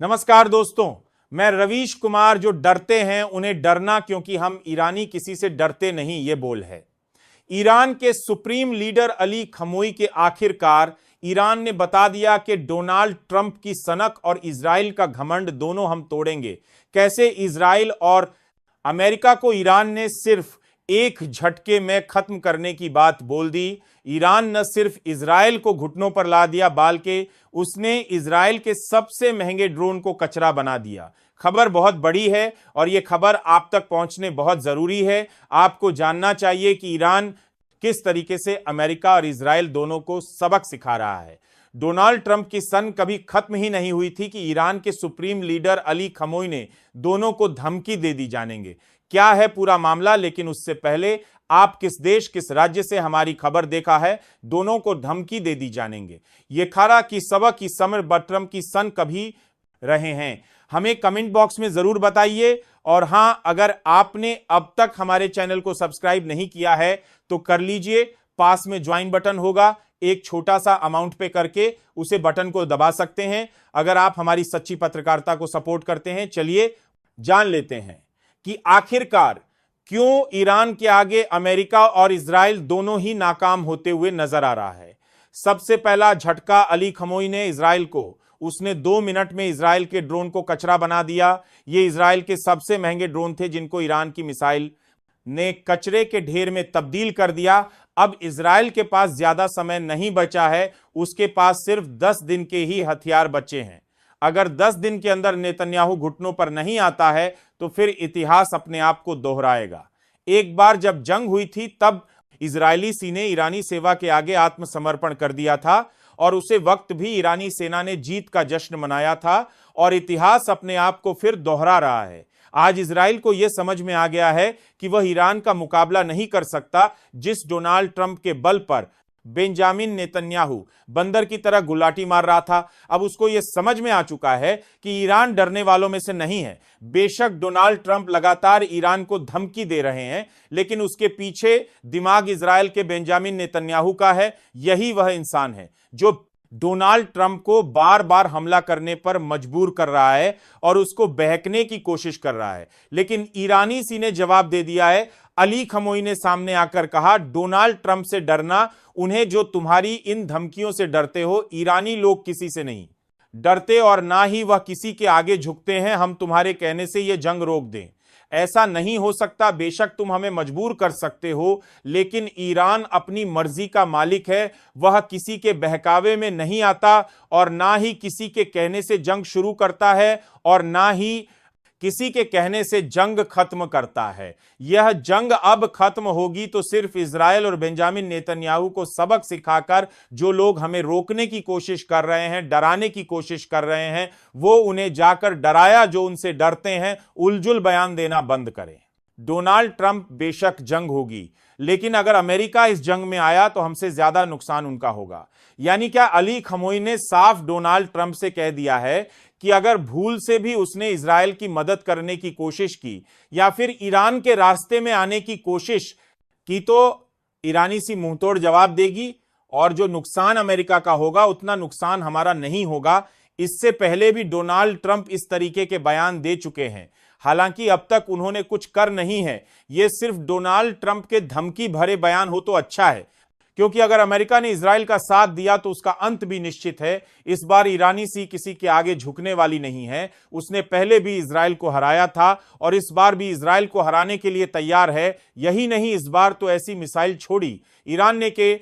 नमस्कार दोस्तों, मैं रवीश कुमार। जो डरते हैं उन्हें डरना, क्योंकि हम ईरानी किसी से डरते नहीं, ये बोल है। ईरान के सुप्रीम लीडर अली खमोई के आखिरकार ईरान ने बता दिया कि डोनाल्ड ट्रंप की सनक और इजराइल का घमंड दोनों हम तोड़ेंगे। कैसे इजराइल और अमेरिका को ईरान ने सिर्फ एक झटके में खत्म करने की बात बोल दी। ईरान न सिर्फ इजराइल को घुटनों पर ला दिया, बल्कि उसने इजराइल के सबसे महंगे ड्रोन को कचरा बना दिया। खबर बहुत बड़ी है और यह खबर आप तक पहुंचने बहुत जरूरी है। आपको जानना चाहिए कि ईरान किस तरीके से अमेरिका और इजराइल दोनों को सबक सिखा रहा है। डोनाल्ड ट्रंप की सन कभी खत्म ही नहीं हुई थी कि ईरान के सुप्रीम लीडर अली खमोई ने दोनों को धमकी दे दी जानेंगे। क्या है पूरा मामला, लेकिन उससे पहले आप किस देश किस राज्य से हमारी खबर देखा है, दोनों को धमकी दे दी जानेंगे। ये खारा की सबक की समर ट्रंप की सन कभी रहे हैं, हमें कमेंट बॉक्स में जरूर बताइए। और हां, अगर आपने अब तक हमारे चैनल को सब्सक्राइब नहीं किया है तो कर लीजिए। पास में ज्वाइन बटन होगा, एक छोटा सा अमाउंट पे करके उसे बटन को दबा सकते हैं अगर आप हमारी सच्ची पत्रकारिता को सपोर्ट करते हैं। चलिए जान लेते हैं कि आखिरकार क्यों ईरान के आगे अमेरिका और इजराइल दोनों ही नाकाम होते हुए नजर आ रहा है। सबसे पहला झटका अली खमोई ने इजराइल को, उसने 2 मिनट में इजराइल के ड्रोन को कचरा बना दिया। ये इजराइल के सबसे महंगे ड्रोन थे जिनको ईरान की मिसाइल ने कचरे के ढेर में तब्दील कर दिया। अब इजराइल के पास ज्यादा समय नहीं बचा है, उसके पास सिर्फ 10 दिन के ही हथियार बचे हैं। अगर 10 दिन के अंदर नेतन्याहू घुटनों पर नहीं आता है तो फिर इतिहास अपने आप को दोहराएगा। एक बार जब जंग हुई थी तब इजरायली सेना ने ईरानी सेवा के आगे आत्मसमर्पण कर दिया था और उसे वक्त भी ईरानी सेना ने जीत का जश्न मनाया था और इतिहास अपने आप को फिर दोहरा रहा है। आज इजराइल को यह समझ में आ गया है कि वह ईरान का मुकाबला नहीं कर सकता, जिस डोनाल्ड ट्रंप के बल पर बेंजामिन नेतन्याहू बंदर की तरह गुलाटी मार रहा था। अब उसको यह समझ में आ चुका है कि ईरान डरने वालों में से नहीं है। बेशक डोनाल्ड ट्रंप लगातार ईरान को धमकी दे रहे हैं, लेकिन उसके पीछे दिमाग इजराइल के बेंजामिन नेतन्याहू का है। यही वह इंसान है जो डोनाल्ड ट्रंप को बार बार हमला करने पर मजबूर कर रहा है और उसको बहकने की कोशिश कर रहा है। लेकिन ईरानी सी ने जवाब दे दिया है। अली खमोई ने सामने आकर कहा, डोनाल्ड ट्रंप से डरना उन्हें जो तुम्हारी इन धमकियों से डरते हो। ईरानी लोग किसी से नहीं डरते और ना ही वह किसी के आगे झुकते हैं। हम तुम्हारे कहने से यह जंग रोक दें, ऐसा नहीं हो सकता। बेशक तुम हमें मजबूर कर सकते हो, लेकिन ईरान अपनी मर्जी का मालिक है। वह किसी के बहकावे में नहीं आता और ना ही किसी के कहने से जंग शुरू करता है और ना ही किसी के कहने से जंग खत्म करता है। यह जंग अब खत्म होगी तो सिर्फ इजराइल और बेंजामिन नेतन्याहू को सबक सिखाकर जो लोग हमें रोकने की कोशिश कर रहे हैं, डराने की कोशिश कर रहे हैं, वो उन्हें जाकर डराया जो उनसे डरते हैं, उलझुल बयान देना बंद करें। डोनाल्ड ट्रंप बेशक जंग होगी, लेकिन अगर अमेरिका इस जंग में आया तो हमसे ज्यादा नुकसान उनका होगा। यानी क्या अली खमोई ने साफ डोनाल्ड ट्रंप से कह दिया है कि अगर भूल से भी उसने इजराइल की मदद करने की कोशिश की या फिर ईरान के रास्ते में आने की कोशिश की तो ईरानी सी मुंहतोड़ जवाब देगी और जो नुकसान अमेरिका का होगा उतना नुकसान हमारा नहीं होगा। इससे पहले भी डोनाल्ड ट्रंप इस तरीके के बयान दे चुके हैं, हालांकि अब तक उन्होंने कुछ कर नहीं है। यह सिर्फ डोनाल्ड ट्रंप के धमकी भरे बयान हो तो अच्छा है, क्योंकि अगर अमेरिका ने इजराइल का साथ दिया तो उसका अंत भी निश्चित है। इस बार ईरानी सी किसी के आगे झुकने वाली नहीं है। उसने पहले भी इजराइल को हराया था और इस बार भी इजराइल को हराने के लिए तैयार है। यही नहीं, इस बार तो ऐसी मिसाइल छोड़ी ईरान ने कि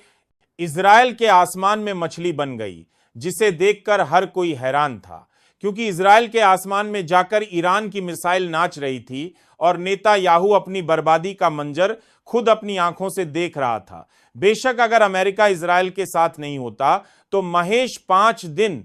इजराइल के आसमान में मछली बन गई, जिसे देखकर हर कोई हैरान था, क्योंकि इजराइल के आसमान में जाकर ईरान की मिसाइल नाच रही थी और नेतन्याहू अपनी बर्बादी का मंजर खुद अपनी आंखों से देख रहा था। बेशक अगर अमेरिका इजराइल के साथ नहीं होता तो महज 5 दिन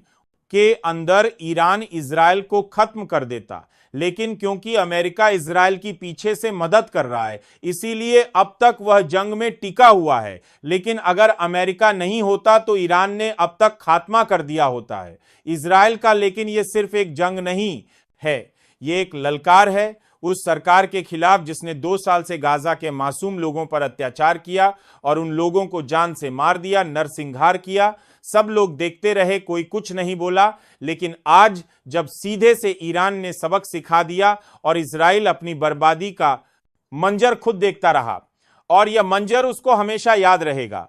के अंदर ईरान इजराइल को खत्म कर देता, लेकिन क्योंकि अमेरिका इजराइल की पीछे से मदद कर रहा है, इसीलिए अब तक वह जंग में टिका हुआ है। लेकिन अगर अमेरिका नहीं होता तो ईरान ने अब तक खात्मा कर दिया होता है इजराइल का। लेकिन यह सिर्फ एक जंग नहीं है, यह एक ललकार है उस सरकार के खिलाफ जिसने 2 साल से गाजा के मासूम लोगों पर अत्याचार किया और उन लोगों को जान से मार दिया, नरसंहार किया। सब लोग देखते रहे, कोई कुछ नहीं बोला। लेकिन आज जब सीधे से ईरान ने सबक सिखा दिया और इजराइल अपनी बर्बादी का मंजर खुद देखता रहा, और यह मंजर उसको हमेशा याद रहेगा,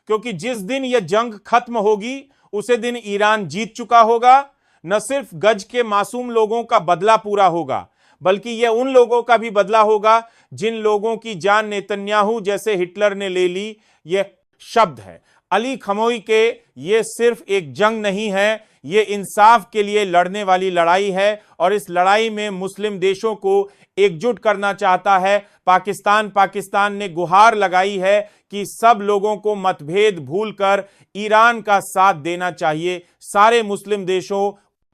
क्योंकि जिस दिन यह जंग खत्म होगी उसे दिन ईरान जीत चुका होगा। न सिर्फ गज के मासूम लोगों का बदला पूरा होगा, बल्कि यह उन लोगों का भी बदला होगा जिन लोगों की जान नेतन्याहू जैसे हिटलर ने ले ली। यह शब्द है अली खमोई के। यह सिर्फ एक जंग नहीं है, यह इंसाफ के लिए लड़ने वाली लड़ाई है, और इस लड़ाई में मुस्लिम देशों को एकजुट करना चाहता है पाकिस्तान ने गुहार लगाई है कि सब लोगों को मतभेद भूलकर ईरान का साथ देना चाहिए। सारे मुस्लिम देशों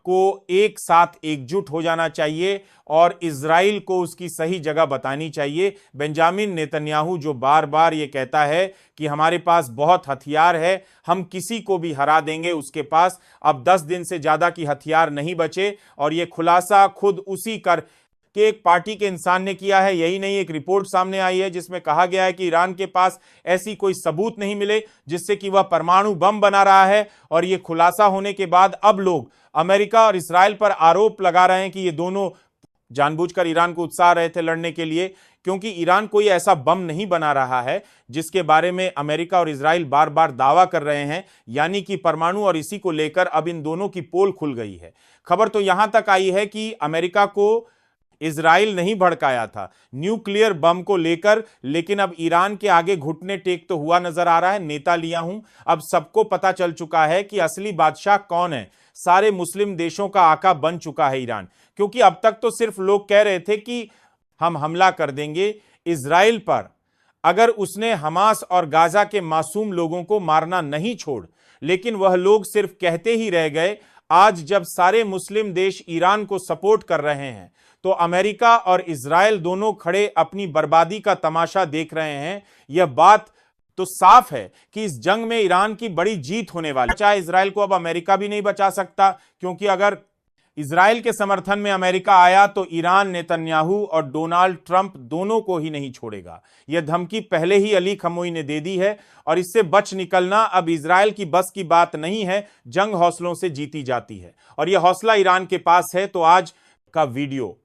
को एक साथ एकजुट हो जाना चाहिए और इजराइल को उसकी सही जगह बतानी चाहिए। बेंजामिन नेतन्याहू जो बार बार ये कहता है कि हमारे पास बहुत हथियार है, हम किसी को भी हरा देंगे, उसके पास अब 10 दिन से ज्यादा की हथियार नहीं बचे। और ये खुलासा खुद उसी के एक पार्टी के इंसान ने किया है। यही नहीं, एक रिपोर्ट सामने आई है जिसमें कहा गया है कि ईरान के पास ऐसी कोई सबूत नहीं मिले जिससे कि वह परमाणु बम बना रहा है। और यह खुलासा होने के बाद अब लोग अमेरिका और इस्राएल पर आरोप लगा रहे हैं कि ये दोनों जानबूझकर ईरान को उकसा रहे थे लड़ने के लिए, क्योंकि ईरान कोई ऐसा बम नहीं बना रहा है जिसके बारे में अमेरिका और इजराइल बार बार दावा कर रहे हैं। यानी कि परमाणु, और इसी को लेकर अब इन दोनों की पोल खुल गई है। खबर तो यहां तक आई है कि अमेरिका को इजराइल नहीं भड़काया था न्यूक्लियर बम को लेकर, लेकिन अब ईरान के आगे घुटने टेक तो हुआ नजर आ रहा है। नेता लिया हूं, अब सबको पता चल चुका है कि असली बादशाह कौन है। सारे मुस्लिम देशों का आका बन चुका है ईरान, क्योंकि अब तक तो सिर्फ लोग कह रहे थे कि हम हमला कर देंगे इजराइल पर अगर उसने हमास और गाजा के मासूम लोगों को मारना नहीं छोड़, लेकिन वह लोग सिर्फ कहते ही रह गए। आज जब सारे मुस्लिम देश ईरान को सपोर्ट कर रहे हैं तो अमेरिका और इजराइल दोनों खड़े अपनी बर्बादी का तमाशा देख रहे हैं। यह बात तो साफ है कि इस जंग में ईरान की बड़ी जीत होने वाली है। चाहे इजराइल को अब अमेरिका भी नहीं बचा सकता, क्योंकि अगर इजराइल के समर्थन में अमेरिका आया तो ईरान नेतन्याहू और डोनाल्ड ट्रंप दोनों को ही नहीं छोड़ेगा। यह धमकी पहले ही अली खमोई ने दे दी है, और इससे बच निकलना अब इजराइल की बस की बात नहीं है। जंग हौसलों से जीती जाती है, और यह हौसला ईरान के पास है। तो आज का वीडियो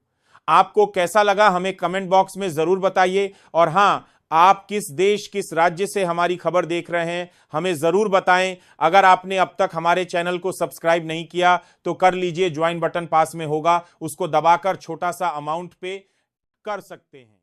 आपको कैसा लगा हमें कमेंट बॉक्स में जरूर बताइए। और हां, आप किस देश, किस राज्य से हमारी खबर देख रहे हैं हमें जरूर बताएं। अगर आपने अब तक हमारे चैनल को सब्सक्राइब नहीं किया तो कर लीजिए, ज्वाइन बटन पास में होगा, उसको दबाकर छोटा सा अमाउंट पे कर सकते हैं।